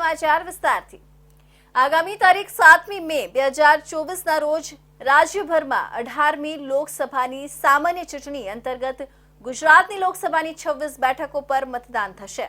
સમાચાર વિસ્તારથી। આગામી તારીખ 7મી મે 2024ના રોજ રાજ્યભરમાં 18મી લોકસભાની સામાન્ય ચૂંટણી અંતર્ગત ગુજરાતની લોકસભાની 26 બેઠકો પર મતદાન થશે।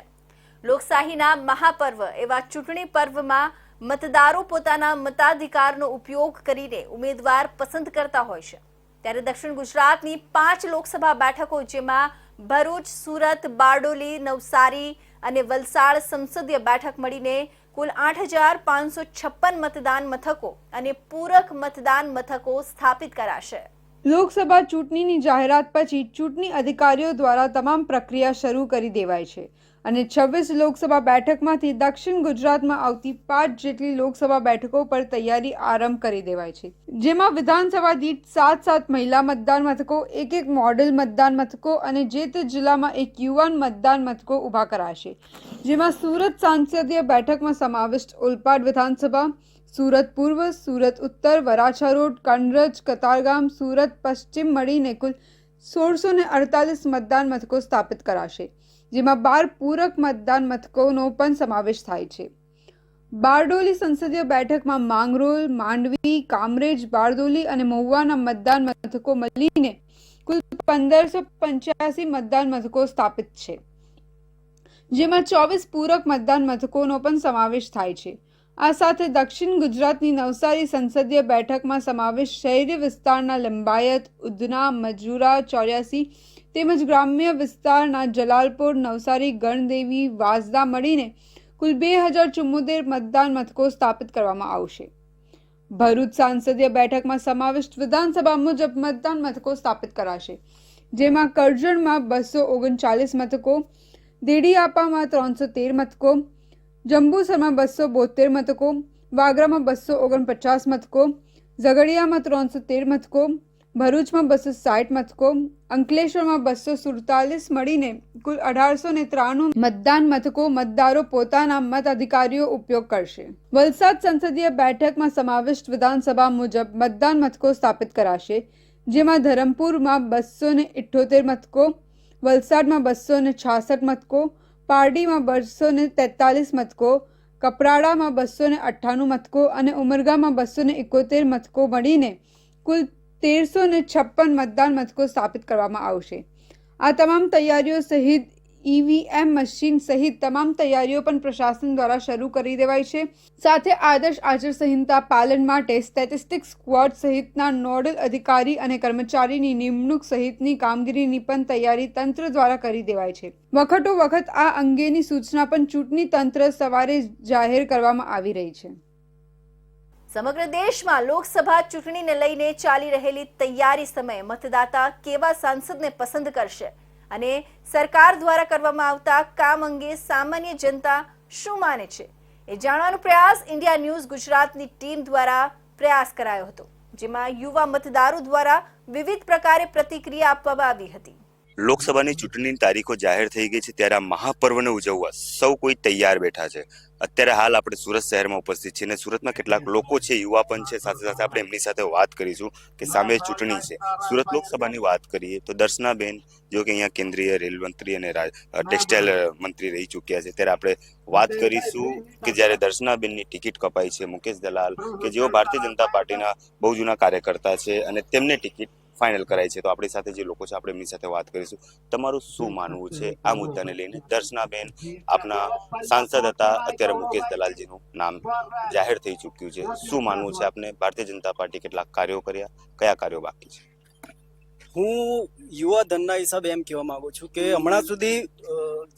લોકશાહીના મહાપર્વ એવા ચૂંટણી પર્વમાં મતદારો પોતાના મતાધિકારનો ઉપયોગ કરીને ઉમેદવાર પસંદ કરતા હોય છે। ત્યારે દક્ષિણ ગુજરાતની 5 લોકસભા બેઠકો જેમાં ભરૂચ, સુરત, બારડોલી, નવસારી અને વલસાડ સંસદીય બેઠક મળીને કુલ 8,556 મતદાન મથકો અને પૂરક મતદાન મથકો સ્થાપિત કરાશે। લોકસભા ચૂંટણીની જાહેરાત પછી ચૂંટણી અધિકારીઓ દ્વારા તમામ પ્રક્રિયા શરૂ કરી દેવાઈ છે અને 26 લોકસભા બેઠકમાંથી દક્ષિણ ગુજરાતમાં આવતી 5 જેટલી લોકસભા બેઠકો પર તૈયારી આરંભ કરી દેવાઈ છે, જેમાં વિધાનસભા દીઠ 7 મહિલા મતદાન મથકો, એક મોડેલ મતદાન મથકો અને જે તે જિલ્લામાં એક યુવાન મતદાન મથકો ઊભા કરાશે। જેમાં સુરત સંસદીય બેઠકમાં સમાવિષ્ટ ઓલપાડ વિધાનસભા, સુરત પૂર્વ, સુરત ઉત્તર, વરાછા રોડ, કંડરજ, કતારગામ, સુરત પશ્ચિમ મળીને કુલ 1648 મતદાન મથકો સ્થાપિત કરાશે, જેમાં 12 પૂરક મતદાન મથકોનો પણ સમાવેશ થાય છે। બારડોલી સંસદીય બેઠકમાં માંગરોળ, માંડવી, કામરેજ, બારડોલી અને મહુવાના મતદાન મથકો મળીને કુલ 1585 મતદાન મથકો સ્થાપિત છે, જેમાં 24 પૂરક મતદાન મથકોનો પણ સમાવેશ થાય છે। આ સાથે દક્ષિણ ગુજરાતની નવસારી સંસદીય બેઠકમાં સમાવેશ શહેરી વિસ્તારના લિંબાયત, ઉધના, મજૂરા, 84 તેમજ ગ્રામ્ય વિસ્તારના જલાલપુર, નવસારી, ગણદેવી, વાંસદા મળીને કુલ 2074 મતદાન મથકો સ્થાપિત કરવામાં આવશે। ભરૂચ સંસદીય બેઠકમાં સમાવિષ્ટ વિધાનસભા મુજબ મતદાન મથકો સ્થાપિત કરાશે, જેમાં કરજણમાં 239 મથકો, દેડીયાપામાં 313 મથકો, જંબુસરમાં 272 મથકો, વાગરામાં 249 મથકો, ઝઘડિયામાં 313 મથકો, ભરૂચમાં 260 મથકો, અંકલેશ્વરમાં 247 મળીને કુલ 1893 મતદાન મથકો મતદારો પોતાના મતાધિકારીઓ ઉપયોગ કરશે। વલસાડ સંસદીય બેઠકમાં સમાવિષ્ટ વિધાનસભા મુજબ મતદાન મથકો સ્થાપિત કરાશે, જેમાં ધરમપુરમાં 278 મથકો, વલસાડમાં 266 મથકો, પારડીમાં 243 મથકો, કપરાડામાં 298 મથકો અને ઉમરગામાં 271 મથકો મળીને કુલ 1356 મતદાન મથકો સ્થાપિત કરવામાં આવશે। આ તમામ તૈયારીઓ સહિત ઈવીએમ મશીન સહિત તમામ તૈયારીઓ પણ પ્રશાસન દ્વારા શરૂ કરી દેવાઈ છે। સાથે આદર્શ આચાર સંહિતા પાલન માટે સ્ટેટિસ્ટિક્સ સ્ક્વોડ સહિતના નોડલ અધિકારી અને કર્મચારીની નિમણૂક સહિતની કામગીરીની પણ તૈયારી તંત્ર દ્વારા કરી દેવાઈ છે। વખતો વખત આ અંગેની સૂચના પણ ચૂંટણી તંત્ર સવારે જાહેર કરવામાં આવી રહી છે। સમગ્ર દેશમાં લોકસભા ચૂંટણીને લઈને ચાલી રહેલી તૈયારી સમયે મતદાતા કેવા સાંસદને પસંદ કરશે અને સરકાર દ્વારા કરવામાં આવતા કામ અંગે સામાન્ય જનતા શું માને છે એ જાણવાનો પ્રયાસ ઇન્ડિયા ન્યૂઝ ગુજરાતની ટીમ દ્વારા પ્રયાસ કરાયો હતો, જેમાં યુવા મતદારો દ્વારા વિવિધ પ્રકારે પ્રતિક્રિયા આપવામાં આવી હતી। લોકસભાની ચૂંટણીની તારીખો જાહેર થઈ ગઈ છે ત્યારે આ મહાપર્વને ઉજવવા સૌ કોઈ તૈયાર બેઠા છે। અત્યારે હાલ આપણે સુરત શહેરમાં ઉપસ્થિત છીએ અને સુરતમાં કેટલાક લોકો છે, યુવા પણ છે, સાથે સાથે આપણે એમની સાથે વાત કરીશું કે સામે ચૂંટણી છે। સુરત લોકસભાની વાત કરીએ તો દર્શનાબેન જો કે અહીંયા કેન્દ્રીય રેલ મંત્રી અને ટેક્સટાઇલ મંત્રી રહી ચૂક્યા છે, ત્યારે આપણે વાત કરીશું કે જ્યારે દર્શનાબેનની ટિકિટ કપાઈ છે, મુકેશ દલાલ કે જેઓ ભારતીય જનતા પાર્ટીના બહુ જૂના કાર્યકર્તા છે અને તેમને ટિકિટ ફાઇનલ કરાય છે, તો આપણી સાથે જે લોકો છે આપણે એમની સાથે વાત કરીશું। તમારું શું માનવું છે આ મુદ્દાને લઈને? દર્શનાબેન આપના સાંસદ હતા, અત્યારે મુકેશ દલાલજીનું નામ જાહેર થઈ ચૂક્યું છે, શું માનવું છે આપને? ભારતીય જનતા પાર્ટી કેટલાક કાર્યો કર્યા, કયા કાર્યો બાકી છે? હું યુવા ધનના હિસાબે એમ કહેવા માંગુ છું કે હમણાં સુધી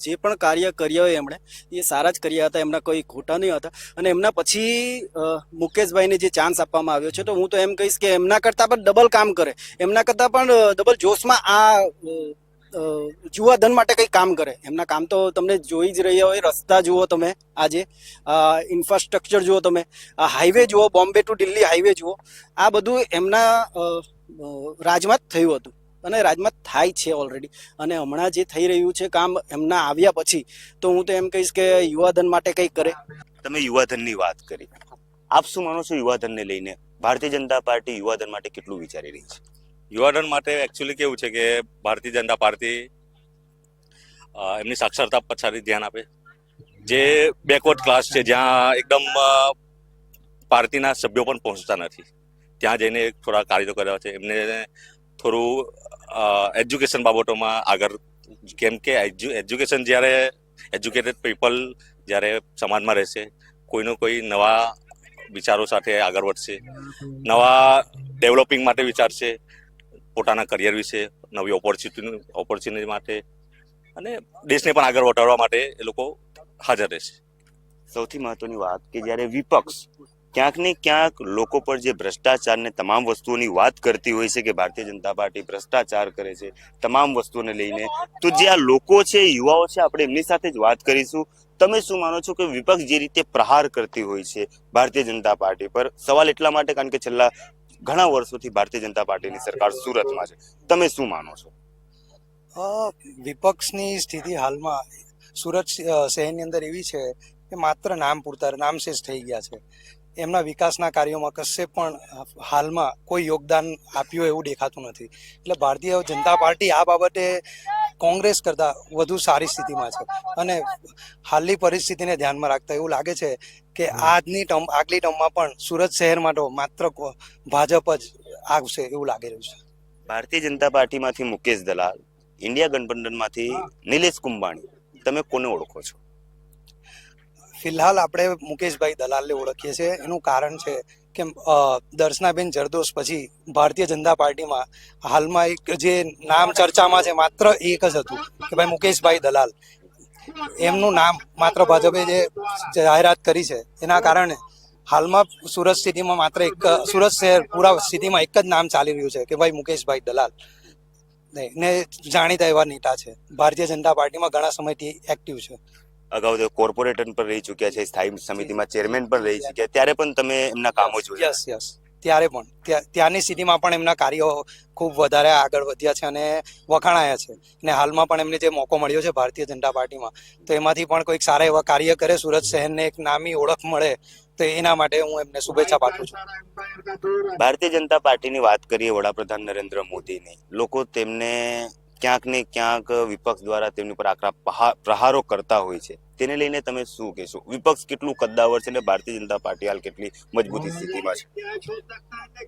જે પણ કાર્ય કર્યા હોય એમણે એ સારા જ કર્યા હતા, એમના કોઈ ખોટા નહીં હતા અને એમના પછી મુકેશભાઈને જે ચાન્સ આપવામાં આવ્યો છે તો હું તો એમ કહીશ કે એમના કરતાં પણ ડબલ કામ કરે, એમના કરતાં પણ ડબલ જોશમાં આ યુવા ધન માટે કંઈ કામ કરે। એમના કામ તો તમને જોઈ જ રહ્યા હોય, રસ્તા જુઓ તમે, આજે ઇન્ફ્રાસ્ટ્રક્ચર જુઓ તમે, આ હાઈવે જુઓ, બોમ્બે ટુ દિલ્હી હાઈવે જુઓ, આ બધું એમના રાજમાં જ થયું હતું અને રાજમાં થાય છે ઓલરેડી અને હમણાં જે થઈ રહ્યું છે કામ એમના આવ્યા પછી તો હું તો એમ કહીશ કે યુવાધન માટે કંઈક કરે। તમે યુવાધનની વાત કરી, આપ શું માનો છો યુવાધનને લઈને? ભારતીય જનતા પાર્ટી યુવાધન માટે કેટલું વિચારી રહી છે? યુવાધન માટે એકચ્યુઅલી કેવું છે કે ભારતીય જનતા પાર્ટી એમની સાક્ષરતા પર સારી ધ્યાન આપે, જે બેકવર્ડ ક્લાસ છે જ્યાં એકદમ પાર્ટીના સભ્યો પણ પહોંચતા નથી, ત્યાં જઈને થોડા કાર્યો કર્યા છે. એમને થોડું એજ્યુકેશન બાબતોમાં આગળ, કેમ કે એજ્યુકેશન જ્યારે એજ્યુકેટેડ પીપલ જ્યારે સમાજમાં રહેશે, કોઈનો કોઈ નવા વિચારો સાથે આગળ વધશે, નવા ડેવલપિંગ માટે વિચારશે, પોતાના કરિયર વિશે, નવી ઓપોર્ચ્યુનિટી માટે અને દેશને પણ આગળ વધારવા માટે એ લોકો હાજર રહેશે. સૌથી મહત્વની વાત કે જ્યારે વિપક્ષ ક્યાંક ને ક્યાંક લોકો પર જે ભ્રષ્ટાચાર ને તમામ વસ્તુઓની વાત કરતી હોય છે કે ભારતીય જનતા પાર્ટી ભ્રષ્ટાચાર કરે છે તમામ વસ્તુઓને લઈને, તો જે આ લોકો છે, યુવાઓ છે, આપણે એમની સાથે જ વાત કરીશું. તમે શું માનો છો કે વિપક્ષ જે રીતે પ્રહાર કરતી હોય છે ભારતીય જનતા પાર્ટી પર? સવાલ એટલા માટે કારણ કે છેલ્લા ઘણા વર્ષોથી ભારતીય જનતા પાર્ટીની સરકાર સુરતમાં છે. તમે શું માનો છો? વિપક્ષની સ્થિતિ હાલમાં સુરત શહેરની અંદર એવી છે કે માત્ર નામ પૂરતા નામશેષ થઈ ગયા છે. એમના વિકાસના કાર્યોમાં કશે પણ હાલમાં કોઈ યોગદાન આપ્યું એવું દેખાતું નથી. એટલે ભારતીય જનતા પાર્ટી આ બાબતે કોંગ્રેસ કરતાં વધુ સારી સ્થિતિમાં છે અને હાલની પરિસ્થિતિને ધ્યાનમાં રાખતા એવું લાગે છે કે આગલી ટર્મમાં પણ સુરત શહેરમાં તો માત્ર ભાજપ જ આવશે એવું લાગી રહ્યું છે. ભારતીય જનતા પાર્ટીમાંથી મુકેશ દલાલ, ઇન્ડિયા ગઠબંધનમાંથી નિલેશ કુંભાણી, તમે કોને ઓળખો છો? ફિલહાલ આપણે મુકેશભાઈ દલાલને ઓળખીએ છીએ. એનું કારણ છે કે દર્શનાબેન જરદોશ પછી ભારતીય જનતા પાર્ટીમાં હાલમાં એક જે નામ ચર્ચામાં છે માત્ર એક જ હતું કે ભાઈ મુકેશભાઈ દલાલ. એમનું નામ માત્ર ભાજપે જે જાહેરાત કરી છે એના કારણે હાલમાં સુરત સિટીમાં માત્ર સુરત શહેર પૂરા સિટીમાં એક જ નામ ચાલી રહ્યું છે કે ભાઈ મુકેશભાઈ દલાલ ને જાણીતા એવા નેતા છે. ભારતીય જનતા પાર્ટીમાં ઘણા સમયથી એક્ટિવ છે. અગાઉ તો કોર્પોરેટર પર રહી ચૂક્યા છે, સ્થાયી સમિતિમાં ચેરમેન પણ રહી ચૂક્યા, ત્યારે પણ તમે એમના કામો જોયા? યસ ત્યારે પણ ત્યાંની સ્થિતિમાં પણ એમના કાર્યો ખૂબ વધારે આગળ વધ્યા છે અને વખાણાયા છે. અને હાલમાં પણ એમને જે મોકો મળ્યો છે ભારતીય જનતા પાર્ટીમાં, તો એમાંથી પણ કોઈક સારા એવા કાર્ય કરે, સુરત શહેરને એક નામી ઓળખ મળે, તો એના માટે હું એમને શુભેચ્છા પાઠવું છું. ભારતીય જનતા પાર્ટીની વાત કરીએ, વડાપ્રધાન નરેન્દ્ર મોદીની, લોકો તેમને ક્યાંક ને ક્યાંક વિપક્ષ દ્વારા તેમની પર આકરા પ્રહારો કરતા હોય છે. તેને લઈને તમે શું કહેશો? વિપક્ષ કેટલું કદ્દાવર છે અને ભારતીય જનતા પાર્ટી હાલ કેટલી મજબૂતી સ્થિતિમાં છે?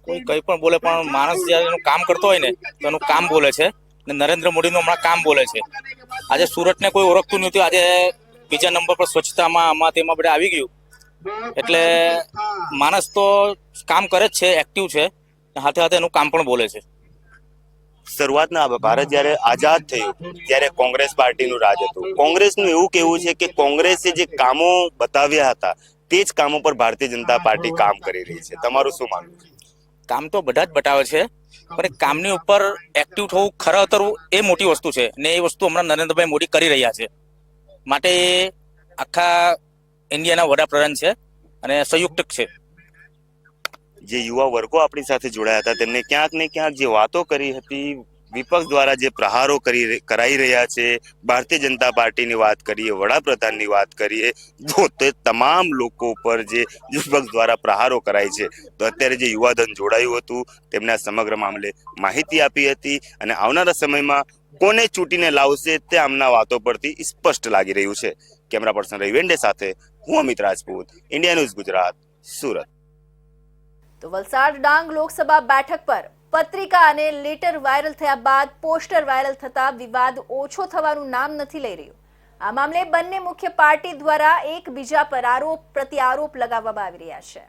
કોઈ કંઈ પણ બોલે, પણ માણસ જ્યારે એનું કામ કરતો હોય ને તો એનું કામ બોલે છે. ને નરેન્દ્ર મોદીનું હમણાં કામ બોલે છે. આજે સુરતને કોઈ ઓળખતું નહોતું, આજે બીજા નંબર પર સ્વચ્છતામાં આમાં તેમાં બધા આવી ગયું. એટલે માણસ તો કામ કરે જ છે, એક્ટિવ છે, સાથે સાથે એનું કામ પણ બોલે છે. શરૂઆતના ભારત જ્યારે આઝાદ થયું ત્યારે કોંગ્રેસ પાર્ટીનું રાજ હતું. કોંગ્રેસનું એવું કહેવું છે કે કોંગ્રેસે જે કામો બતાવ્યા હતા તે જ કામો પર ભારતીય જનતા પાર્ટી કામ કરી રહી છે. તમારું શું માનવું છે? કામ તો બધા જ બતાવે છે, પણ કામની ઉપર એક્ટિવ થવું, ખરા ઉતરવું એ મોટી વસ્તુ છે. ને એ વસ્તુ હમણાં નરેન્દ્રભાઈ મોદી કરી રહ્યા છે. માટે આખા ઇન્ડિયાના વડાપ્રધાન છે અને સંયુક્ત છે. જે યુવા વર્ગો આપણી સાથે જોડાયા હતા તેમને ક્યાંક ને ક્યાંક જે વાતો કરી હતી, વિપક્ષ દ્વારા જે પ્રહારો કરાઈ રહ્યા છે, ભારતીય જનતા પાર્ટીની વાત કરીએ, વડાપ્રધાનની વાત કરીએ, તો તમામ લોકો પર જે વિપક્ષ દ્વારા પ્રહારો કરાય છે, તો અત્યારે જે યુવાધન જોડાયું હતું તેમને આ સમગ્ર મામલે માહિતી આપી હતી. અને આવનારા સમયમાં કોને ચૂંટીને લાવશે તે આમના વાતો પરથી સ્પષ્ટ લાગી રહ્યું છે. કેમેરા પર્સન રવિવેન્ડે સાથે હું અમિત રાજપૂત, ઇન્ડિયા ન્યૂઝ ગુજરાત, સુરત. તો વલસાડ ડાંગ લોકસભા બેઠક પર પત્રિકા અને લેટર વાયરલ થયા બાદ પોસ્ટર વાયરલ થતા વિવાદ ઓછો થવાનું નામ નથી લઈ રહ્યું. આ મામલે બંને મુખ્ય પાર્ટી દ્વારા એકબીજા પર આરોપ પ્રત્યારોપ લગાવવામાં આવી રહ્યા છે.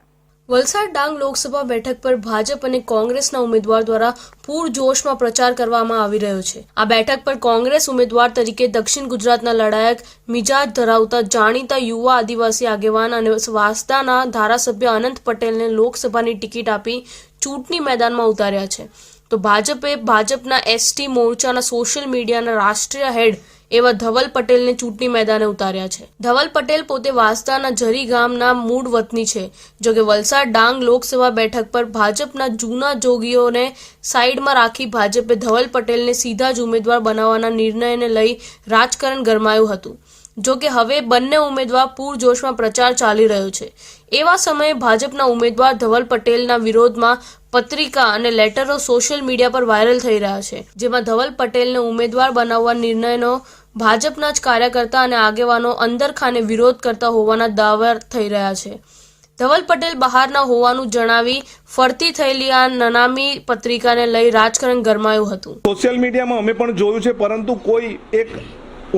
વલસાડ ડાંગ લોકસભા બેઠક પર ભાજપ અને કોંગ્રેસના ઉમેદવાર દ્વારા પૂરજોશમાં પ્રચાર કરવામાં આવી રહ્યો છે. આ બેઠક પર કોંગ્રેસ ઉમેદવાર તરીકે દક્ષિણ ગુજરાતના લડાયક મિજાજ ધરાવતા જાણીતા યુવા આદિવાસી આગેવાન અને વાંસદાના ધારાસભ્ય અનંત પટેલને લોકસભાની ટિકિટ આપી ચૂંટણી મેદાનમાં ઉતાર્યા છે. તો ભાજપના એસટી મોરચાના સોશિયલ મીડિયાના રાષ્ટ્રીય હેડ એવા ધવલ પટેલને ચૂંટણી મેદાને ઉતાર્યા છે. ધવલ પટેલ પોતે વાંસદાના જરી ગામના મૂળ વતની છે. જોકે વલસાડ ડાંગ લોકસભા બેઠક પર ભાજપના જૂના જોગીઓને સાઈડમાં રાખી ભાજપે ધવલ પટેલને સીધા જ ઉમેદવાર બનાવવાના નિર્ણયને લઈ રાજકારણ ગરમાયું હતું. જોકે હવે બંને ઉમેદવાર પૂરજોશમાં પ્રચાર ચાલી રહ્યો છે. એવા સમયે ભાજપના ઉમેદવાર ધવલ પટેલના વિરોધમાં પત્રિકા અને લેટરો સોશિયલ મીડિયા પર વાયરલ થઈ રહ્યા છે, જેમાં ધવલ પટેલને ઉમેદવાર બનાવવા નિર્ણયનો ભાજપના જ કાર્યકર્તા અને આગેવાનો અંદરખાને વિરોધ કરતા હોવાના દાવા થઈ રહ્યા છે. ધવલ પટેલ બહારના હોવાનું જણાવી ફરતી થયેલી આ નનામી પત્રિકાને લઈ રાજકારણ ગરમાયું હતું. સોશિયલ મીડિયામાં અમે પણ જોયું છે, પરંતુ કોઈ એક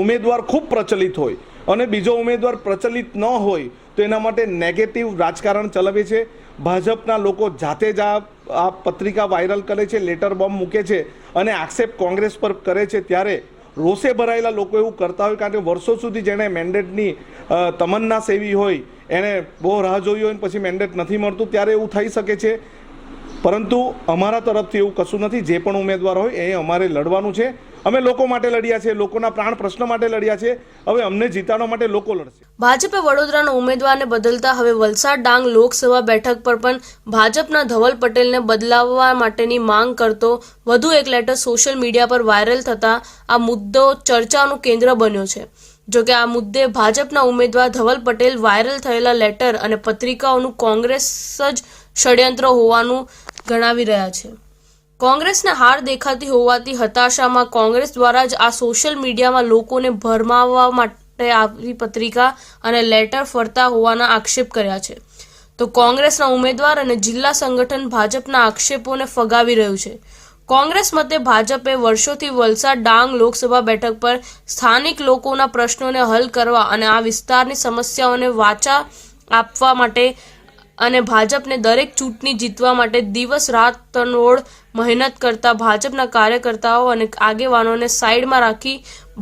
ઉમેદવાર ખૂબ પ્રચલિત હોય અને બીજો ઉમેદવાર પ્રચલિત ન હોય તો એના માટે નેગેટિવ રાજકારણ ચલાવે છે. ભાજપના લોકો જાતે જ આ પત્રિકા વાયરલ કરે છે, લેટર બોમ્બ મૂકે છે અને આક્ષેપ કોંગ્રેસ પર કરે છે. ત્યારે રોષે ભરાયેલા લોકો એવું કરતા હોય, કારણ કે વર્ષો સુધી જેણે મેન્ડેટની તમન્ના સેવી હોય, એણે બહુ રાહ જોઈ હોય પછી મેન્ડેટ નથી મળતું, ત્યારે એવું થઈ શકે છે. પરંતુ અમારા તરફથી એવું કશું નથી. જે પણ ઉમેદવાર હોય એ અમારે લડવાનું છે. અમે લોકો માટે લડ્યા છે, લોકોના પ્રાણ પ્રશ્ન માટે લડ્યા છે. હવે અમને જીતાડવા માટે લોકો લડશે. ભાજપે વડોદરાના ઉમેદવારને બદલતા હવે વલસાડ ડાંગ લોકસભા બેઠક પર પણ ભાજપના ધવલ પટેલને બદલાવવા માટેની માંગ કરતો વધુ એક લેટર સોશિયલ મીડિયા પર વાયરલ થતા આ મુદ્દો ચર્ચાનું કેન્દ્ર બન્યો છે. જોકે આ મુદ્દે ભાજપના ઉમેદવાર ધવલ પટેલ વાયરલ થયેલા લેટર અને પત્રિકાઓનું કોંગ્રેસ જ ષડયંત્ર હોવાનું ગણાવી રહ્યા છે. કોંગ્રેસને હાર દેખાતી હોવાથી હતાશામાં કોંગ્રેસ દ્વારા જ આ સોશિયલ મીડિયામાં લોકોને ભરમાવવા માટે આવી પત્રિકા અને લેટર ફરતા હોવાના આક્ષેપ કર્યા છે. તો કોંગ્રેસના ઉમેદવાર અને જિલ્લા સંગઠન ભાજપના આક્ષેપોને ફગાવી રહ્યું છે. કોંગ્રેસ મતે ભાજપે વર્ષોથી વલસાડ ડાંગ લોકસભા બેઠક પર સ્થાનિક લોકોના પ્રશ્નોને હલ કરવા અને આ વિસ્તારની સમસ્યાઓને વાચા આપવા માટે અને ભાજપને દરેક ચૂંટણી જીતવા માટે દિવસ રાત તનોડ મહેનત કરતા ભાજપના કાર્યકર્તાઓ અને આગેવાનોને સાઈડમાં રાખી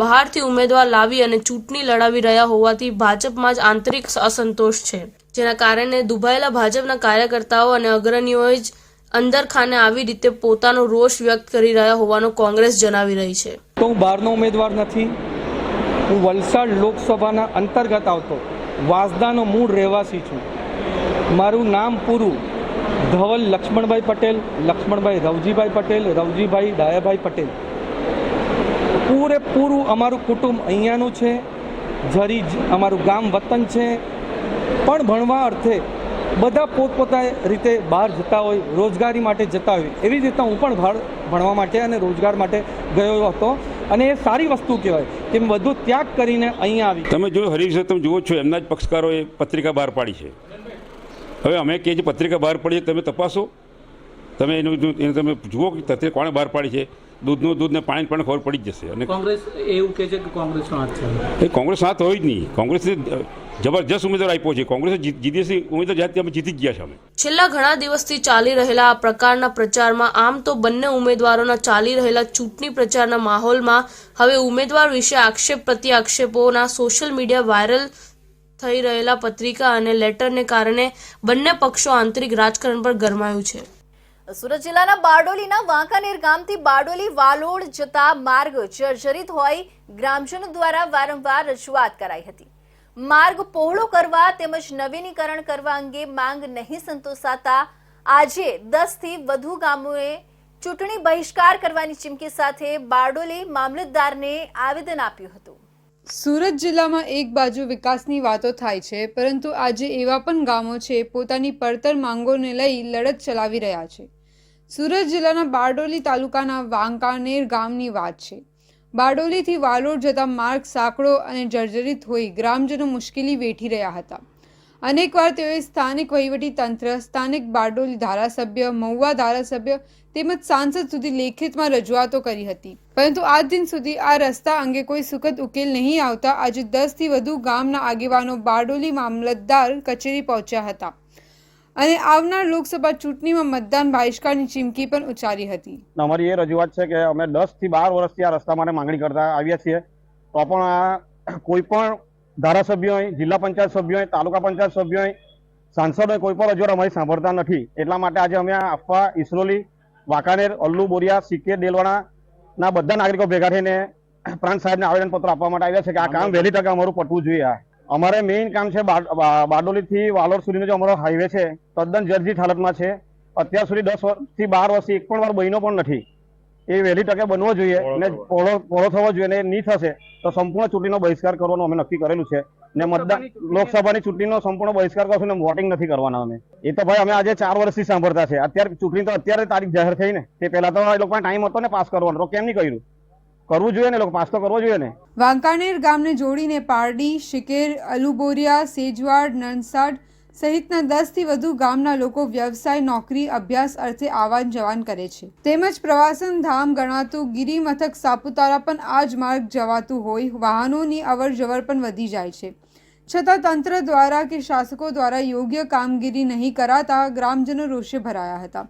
બહારથી ઉમેદવાર લાવી અને ચૂંટણી લડાવી રહ્યા હોવાથી ભાજપમાં જ આંતરિક અસંતોષ છે. જેના કારણે દુભાયેલા ભાજપના કાર્યકર્તાઓ અને અગ્રણીઓએ જ અંદરખાને આવી રીતે પોતાનો રોષ વ્યક્ત કરી રહ્યા હોવાનું કોંગ્રેસ જણાવી રહી છે. તો હું બહારનો ઉમેદવાર નથી. હું વલસાડ લોકસભાના અંતર્ગત આવતો વાંસદાનો મૂળ રહેવાસી છું. મારું નામ પૂરું ધવલ લક્ષ્મણભાઈ પટેલ, લક્ષ્મણભાઈ રવજીભાઈ પટેલ, રવજીભાઈ ડાયાભાઈ પટેલ. પૂરેપૂરું અમારું કુટુંબ અહીંયાનું છે. જરી અમારું ગામ વતન છે. પણ ભણવા અર્થે બધા પોતપોતાની રીતે બહાર જતા હોય, રોજગારી માટે જતા હોય. એવી જ રીતના હું પણ બહાર ભણવા માટે અને રોજગાર માટે ગયો હતો અને એ સારી વસ્તુ કહેવાય કે બધું ત્યાગ કરીને અહીંયા આવી. તમે જો હરીશ, તમે જુઓ છો એમના જ પક્ષકારોએ પત્રિકા બહાર પાડી છે. હવે અમે કે જે પત્રિકા બહાર પાડીએ તમે તપાસો, તમે એને તમે જુઓ કે પત્રિકા કોણે બહાર પાડી છે. દૂધનું દૂધ ને પાણી પણ ખબર પડી જ જશે. અને કોંગ્રેસ એવું કહે છે કે કોંગ્રેસનો હાથ છે. એ કોંગ્રેસ હાથ હોય જ નહીં. કોંગ્રેસને જબરજસ્ત ઉમેદવાર આપ્યો છે. કોંગ્રેસે જીતી ઉમેદવાર જાતે અમે જીતી જ ગયા છે. અમે છેલ્લા ઘણા દિવસથી ચાલી રહેલા આ પ્રકારના પ્રચારમાં આમ તો બંને ઉમેદવારોના ચાલી રહેલા ચૂંટણી પ્રચારના માહોલમાં હવે ઉમેદવાર વિશે આક્ષેપ પ્રતિ આક્ષેપોના સોશિયલ મીડિયા વાયરલ થઈ રહેલા પત્રિકા અને લેટરને કારણે બંને પક્ષો આંતરિક રાજકારણ પર ગરમાયું છે. સુરત જિલ્લાના બારડોલીના વાંકાનેર ગામથી બારડોલી વાલોડ જતા માર્ગ જર્જરિત હોય ગ્રામજનો દ્વારા વારંવાર રજૂઆત કરાઈ હતી. માર્ગ પહોળો કરવા તેમજ નવીનીકરણ કરવા અંગે માંગ નહીં સંતોષાતા આજે 10 થી વધુ ગામોએ ચૂંટણી બહિષ્કાર કરવાની ચીમકી સાથે બારડોલી મામલતદારને આવેદન આપ્યું હતું. સુરત જિલ્લામાં એક બાજુ વિકાસની વાતો થાય છે, પરંતુ આજે એવા પણ ગામો છે પોતાની પડતર માંગોને લઈ લડત ચલાવી રહ્યા છે. સુરત જિલ્લાના બારડોલી તાલુકાના વાંકાનેર ગામની વાત છે. બારડોલીથી વાલોડ જતા માર્ગ સાંકડો અને જર્જરિત હોઈ ગ્રામજનો મુશ્કેલી વેઠી રહ્યા હતા. અનેકવાર તેઓએ સ્થાનિક વહીવટી તંત્ર, સ્થાનિક બારડોલી ધારાસભ્ય, મહુવા ધારાસભ્ય તેમજ સાંસદ સુધી લેખિતમાં રજૂઆતો કરી હતી, પરંતુ આજ દિન સુધી આ રસ્તા અંગે કોઈ સુખદ ઉકેલ નહીં આવતા આજે 10 થી વધુ ગામના આગેવાનો બારડોલી મામલતદાર કચેરી પહોંચ્યા હતા અને આવનાર લોકસભા ચૂંટણીમાં મતદાન બહિષ્કારની ચીમકી પણ ઉચ્ચારી હતી. અમારી એ રજૂઆત છે કે અમે 10 થી 12 વર્ષથી આ રસ્તા માટે માંગણી કરતા આવ્યા છીએ, તો પણ આ કોઈ પણ ધારાસભ્ય હોય, જિલ્લા પંચાયત સભ્ય હોય, તાલુકા પંચાયત સભ્ય હોય, સાંસદ હોય, કોઈ પણ રજૂઆત અમારી સાંભળતા નથી. એટલા માટે આજે અમે આપવા ઇસરોલી, વાંકાનેર, અલ્લુ, બોરિયા, સિક્કે, દેલવાડા બધા નાગરિકો ભેગા થઈને પ્રાંત સાહેબને આવેદનપત્ર આપવા માટે આવ્યા છે કે આ કામ વહેલી તકે અમારું પટવું જોઈએ. અમારે મેઇન કામ છે બારડોલીથી વાલોડ સુધીનો જે અમારો હાઈવે છે તદ્દન જર્જરિત હાલતમાં છે. અત્યાર સુધી 10 થી 12 વર્ષથી એક પણ વાર બન્યો પણ નથી. એ વહેલી તકે બનવો જોઈએ અને પહોળો થવો જોઈએ. અને નહીં થશે તો સંપૂર્ણ ચૂંટણીનો બહિષ્કાર કરવાનું અમે નક્કી કરેલું છે ને મતદાન લોકસભાની ચૂંટણીનો સંપૂર્ણ બહિષ્કાર કરશું ને વોટિંગ નથી કરવાના અમે. એ તો ભાઈ અમે આજે 4 વર્ષથી સાંભળતા છે. અત્યારે ચૂંટણી તો અત્યારે તારીખ જાહેર થઈ ને, તે પહેલા તો એ લોકોને ટાઈમ હતો ને પાસ કરવાનો, તો કેમ નહીં કર્યું? કરવું જોઈએ ને, લોકો પાસ તો કરવો જોઈએ ને. વાંકાનેર ગામને જોડીને પારડી, શિકેર, અલુબોરિયા, સેજવાડ, નણસાડ સહિતના 10થી વધુ ગામના લોકો વ્યવસાય, નોકરી, અભ્યાસ અર્થે આવન જવાન કરે છે. તેમજ પ્રવાસન ધામ ગણાતું ગિરિમથક સાપુતારા પણ આ જ માર્ગ જવાતું હોય વાહનોની અવરજવર પણ વધી જાય છે. છતાં તંત્ર દ્વારા કે શાસકો દ્વારા યોગ્ય કામગીરી નહીં કરાતા ગ્રામજનો રોષે ભરાયા હતા.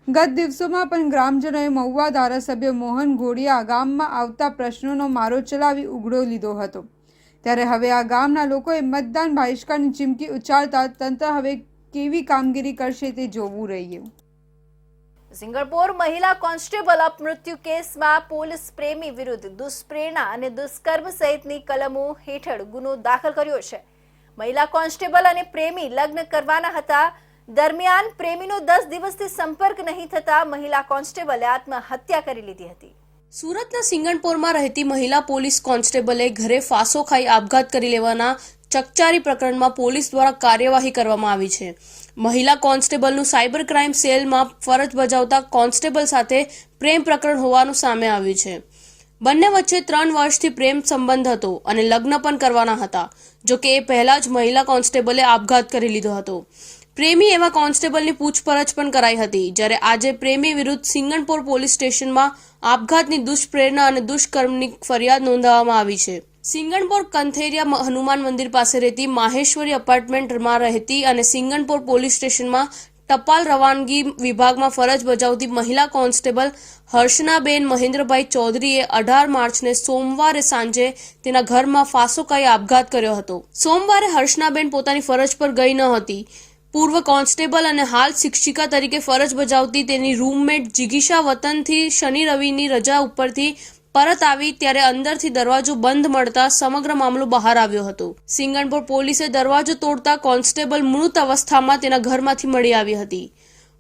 ગત દિવસોમાં પણ ગ્રામજનોએ મહુવા ધારાસભ્ય મોહન ઘોડિયા ગામમાં આવતા પ્રશ્નોનો મારો ચલાવી ઉઘડો લીધો હતો. ત્યારે હવે આ ગામના લોકોએ મતદાન બહિષ્કારની ચીમકી ઉચ્ચારતા તંત્ર હવે કેવી કામગીરી કરશે તે જોવું રહ્યું. સિંગણપોર મહિલા કોન્સ્ટેબલ અપમૃત્યુ કેસમાં પોલીસ પ્રેમી વિરુદ્ધ દુષ્પ્રેરણા અને દુષ્કર્મ સહિતની કલમો હેઠળ ગુનો દાખલ કર્યો છે. મહિલા કોન્સ્ટેબલ અને પ્રેમી લગ્ન કરવાના હતા. દરમિયાન પ્રેમીનો 10 દિવસથી સંપર્ક નહીં થતા મહિલા કોન્સ્ટેબલે આત્મહત્યા કરી લીધી હતી. સુરતના સિંગણપોરમાં રહેતી મહિલા પોલીસ કોન્સ્ટેબલે ઘરે ફાંસો ખાઈ આપઘાત કરી લેવાના ચકચારી પ્રકરણમાં પોલીસ દ્વારા કાર્યવાહી કરવામાં આવી છે. મહિલા કોન્સ્ટેબલનું સાયબર ક્રાઇમ સેલમાં ફરજ બજાવતા કોન્સ્ટેબલ સાથે પ્રેમ પ્રકરણ હોવાનું સામે આવ્યું છે. બંને વચ્ચે 3 વર્ષથી પ્રેમ સંબંધ હતો અને લગ્ન પણ કરવાના હતા. જો કે એ પહેલા જ મહિલા કોન્સ્ટેબલે આપઘાત કરી લીધો હતો. પ્રેમી એવા કોન્સ્ટેબલની પૂછપરછ પણ કરાઈ હતી. જ્યારે આજે પ્રેમી વિરુદ્ધ સિંગણપોર પોલીસ સ્ટેશનમાં આપઘાતની દુષ્પ્રેરણા અને દુષ્કર્મની ફરિયાદ નોંધાવવામાં આવી છે. સિંગણપોર કંથેરિયા હનુમાન મંદિર પાસે રહેતી માહેશ્વરી અપાર્ટમેન્ટમાં રહેતી અને સિંગણપોર પોલીસ સ્ટેશનમાં ટપાલ રવાનગી વિભાગમાં ફરજ બજાવતી મહિલા કોન્સ્ટેબલ હર્ષનાબેન મહેન્દ્રભાઈ ચૌધરીએ 18 માર્ચને સોમવારે સાંજે તેના ઘરમાં ફાંસો ખાઈ આપઘાત કર્યો હતો. સોમવારે હર્ષનાબેન પોતાની ફરજ પર ગઈ ન હતી. પૂર્વ કોન્સ્ટેબલ અને હાલ શિક્ષિકા તરીકે ફરજ બજાવતી તેની રૂમમેટ જિગીશા વતનથી શનિ રવિની રજા ઉપરથી પરત આવી ત્યારે અંદરથી દરવાજો બંધ મળતા સમગ્ર મામલો બહાર આવ્યો હતો. સિંગણપોર પોલીસે દરવાજો તોડતા કોન્સ્ટેબલ મૃત અવસ્થામાં તેના ઘરમાંથી મળી આવી હતી.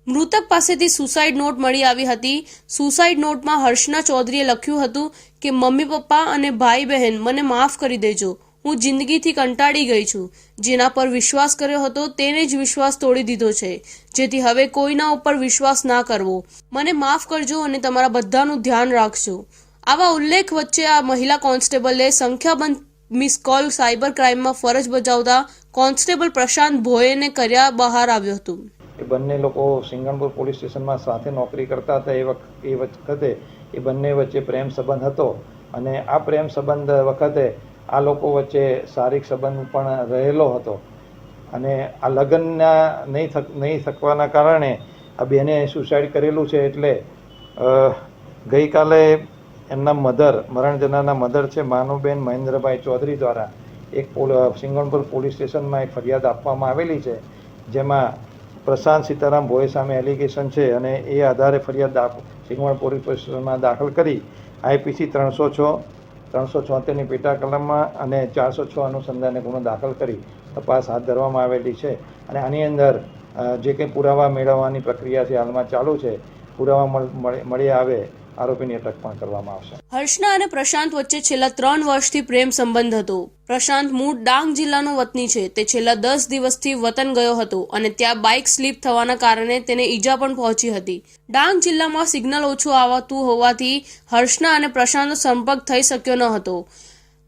મૃતક પાસેથી સુસાઇડ નોટ મળી આવી હતી. સુસાઇડ નોટમાં હર્ષના ચૌધરીએ લખ્યું હતું કે મમ્મી પપ્પા અને ભાઈ બહેન મને માફ કરી દેજો. હું જિંદગીથી કંટાળી ગઈ છું. જેના પર વિશ્વાસ કર્યો હતો તેને જ વિશ્વાસ તોડી દીધો છે. જેથી હવે કોઈના ઉપર વિશ્વાસ ના કરવો. મને માફ કરજો અને તમારા બધાનું ધ્યાન રાખજો. આવા ઉલ્લેખ વચ્ચે આ મહિલા કોન્સ્ટેબલે સંખ્યાબંધ મિસ કોલ સાયબર ક્રાઇમમાં ફરજ બજાવતા કોન્સ્ટેબલ પ્રશાંત ભોયેને કર્યા બહાર આવ્યું હતું. એ બંને લોકો સિંગણપુર પોલીસ સ્ટેશનમાં સાથે નોકરી કરતા હતા. એ વખતે એ બંને વચ્ચે પ્રેમ સંબંધ હતો અને આ પ્રેમ સંબંધ વખતે આ લોકો વચ્ચે શારીરિક સંબંધ પણ રહેલો હતો અને આ લગ્નના નહીં થકવાના કારણે આ બેને સુસાઇડ કરેલું છે. એટલે ગઈકાલે એમના મરણ જનારના મધર છે માનુબેન મહેન્દ્રભાઈ ચૌધરી દ્વારા એક સિંગણપુર પોલીસ સ્ટેશનમાં એક ફરિયાદ આપવામાં આવેલી છે. જેમાં પ્રશાંત સીતારામ ભોય સામે એલિગેશન છે અને એ આધારે ફરિયાદ સિંગવણ પોલીસ સ્ટેશનમાં દાખલ કરી IPC 306, 376ની પેટા કલમમાં અને 406 અનુસંધાને ગુનો દાખલ કરી તપાસ હાથ ધરવામાં આવેલી છે. અને આની અંદર જે કંઈ પુરાવા મેળવવાની પ્રક્રિયા છે હાલમાં ચાલુ છે. પુરાવા મળી આવે આરોપીની અટક પણ કરવામાં આવશે. હર્ષના અને પ્રશાંત વચ્ચે છેલ્લા 3 વર્ષથી પ્રેમ સંબંધ હતો. પ્રશાંત મૂળ ડાંગ જિલ્લાનો વતની છે. તે છેલ્લા 10 દિવસથી વતન ગયો હતો અને ત્યાં બાઇક સ્લીપ થવાના કારણે તેને ઈજા પણ પહોંચી હતી. ડાંગ જિલ્લામાં સિગ્નલ ઓછું આવતું હોવાથી હર્ષના અને પ્રશાંતનો સંપર્ક થઈ શક્યો ન હતો.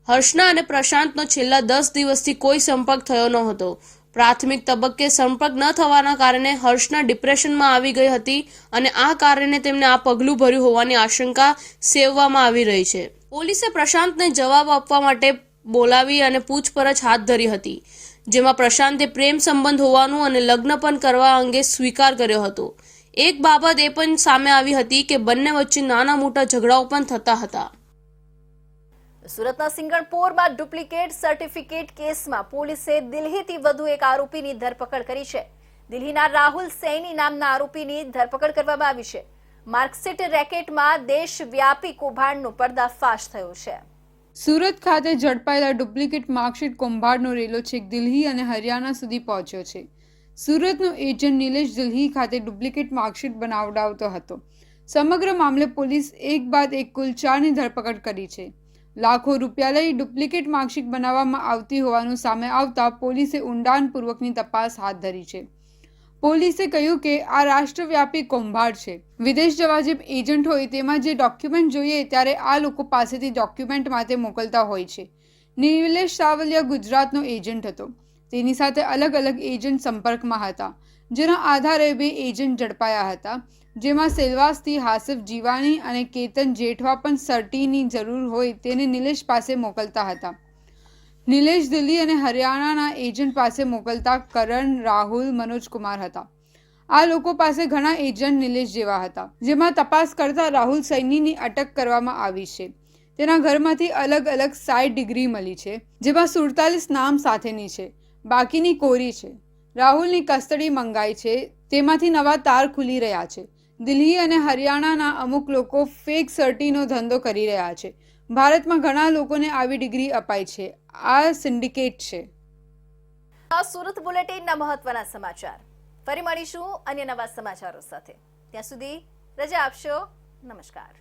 હર્ષના અને પ્રશાંતનો છેલ્લા 10 દિવસથી કોઈ સંપર્ક થયો ન હતો. પ્રાથમિક તબક્કે સંપર્ક ન થવાના કારણે હર્ષના ડિપ્રેશનમાં આવી ગઈ હતી અને આ કારણે તેમને આ પગલું ભર્યું હોવાની આશંકા સેવવામાં આવી રહી છે. પોલીસે પ્રશાંતને જવાબ આપવા માટે બોલાવી અને પૂછપરછ હાથ ધરી હતી. જેમાં પ્રશાંતે પ્રેમ સંબંધ હોવાનું અને લગ્ન પણ કરવા અંગે સ્વીકાર કર્યો હતો. એક બાબત એ પણ સામે આવી હતી કે બંને વચ્ચે નાના મોટા ઝઘડાઓ પણ થતા હતા. સુરતના સિંગણપોરમાં ડુપ્લિકેટ સર્ટિફિકેટ કેસમાં પોલીસે દિલ્હીથી વધુ એક આરોપીની ધરપકડ કરી છે. દિલ્હીના રાહુલ સૈની નામના આરોપીની ધરપકડ કરવામાં આવી છે. માર્કશીટ રેકેટમાં દેશવ્યાપી કૌભાંડનો પર્દાફાશ થયો છે. સુરત ખાતે ઝડપાયેલા ડુપ્લિકેટ માર્કશીટ કૌભાંડનો રેલો છેક દિલ્હી અને હરિયાણા સુધી પહોંચ્યો છે. સુરતનો એજન્ટ નિલેશ દિલ્હી ખાતે ડુપ્લિકેટ માર્કશીટ બનાવડાવતો હતો. સમગ્ર મામલે પોલીસ એક બાદ એક કુલ 4ની ધરપકડ કરી છે. લાખો રૂપિયા લઈ ડુપ્લિકેટ માર્કશીટ બનાવવામાં આવતી હોવાનું સામે આવતા પોલીસે ઊંડાણપૂર્વકની તપાસ હાથ ધરી છે. પોલીસે કહ્યું કે આ રાષ્ટ્રવ્યાપી કૌભાંડ છે. વિદેશ જવા જે એજન્ટ હોય તેમાં જે ડોક્યુમેન્ટ જોઈએ ત્યારે આ લોકો પાસેથી ડોક્યુમેન્ટ માટે મોકલતા હોય છે. નિલેશ સાવલિયા ગુજરાતનો એજન્ટ હતો. તેની સાથે અલગ અલગ એજન્ટ સંપર્કમાં હતા, જેના આધારે 2 એજન્ટ ઝડપાયા હતા, જેમાં સેલવાસથી હાસિફ જીવાની અને કેતન જેઠવા પણ સર્ટીની જરૂર હોય તેને નિલેશ પાસે મોકલતા હતા. નિલેશ દિલ્હી અને હરિયાણાના એજન્ટ પાસે મોકલતા કરણ, રાહુલ, મનોજ કુમાર હતા. આ લોકો પાસે ઘણા એજન્ટ નિલેશ જેવા હતા, જેમાં તપાસ કરતા રાહુલ સૈનીની અટક કરવામાં આવી છે. તેના ઘરમાંથી અલગ અલગ 60 ડિગ્રી મળી છે, જેમાં 47 નામ સાથેની છે, બાકીની કોરી છે. રાહુલની કસ્ટડી મંગાઈ છે, તેમાંથી નવા તાર ખુલી રહ્યા છે. દિલ્હી અને હરિયાણાના અમુક લોકો ફેક સર્ટીનો ધંધો કરી રહ્યા છે. ભારતમાં ઘણા લોકોને આવી ડિગ્રી અપાય છે. આ સિન્ડિકેટ છે. આ સુરત બુલેટિનના મહત્વના સમાચાર. ફરી મળીશું અન્ય નવા સમાચારો સાથે. ત્યાં સુધી રજા આપશો. નમસ્કાર.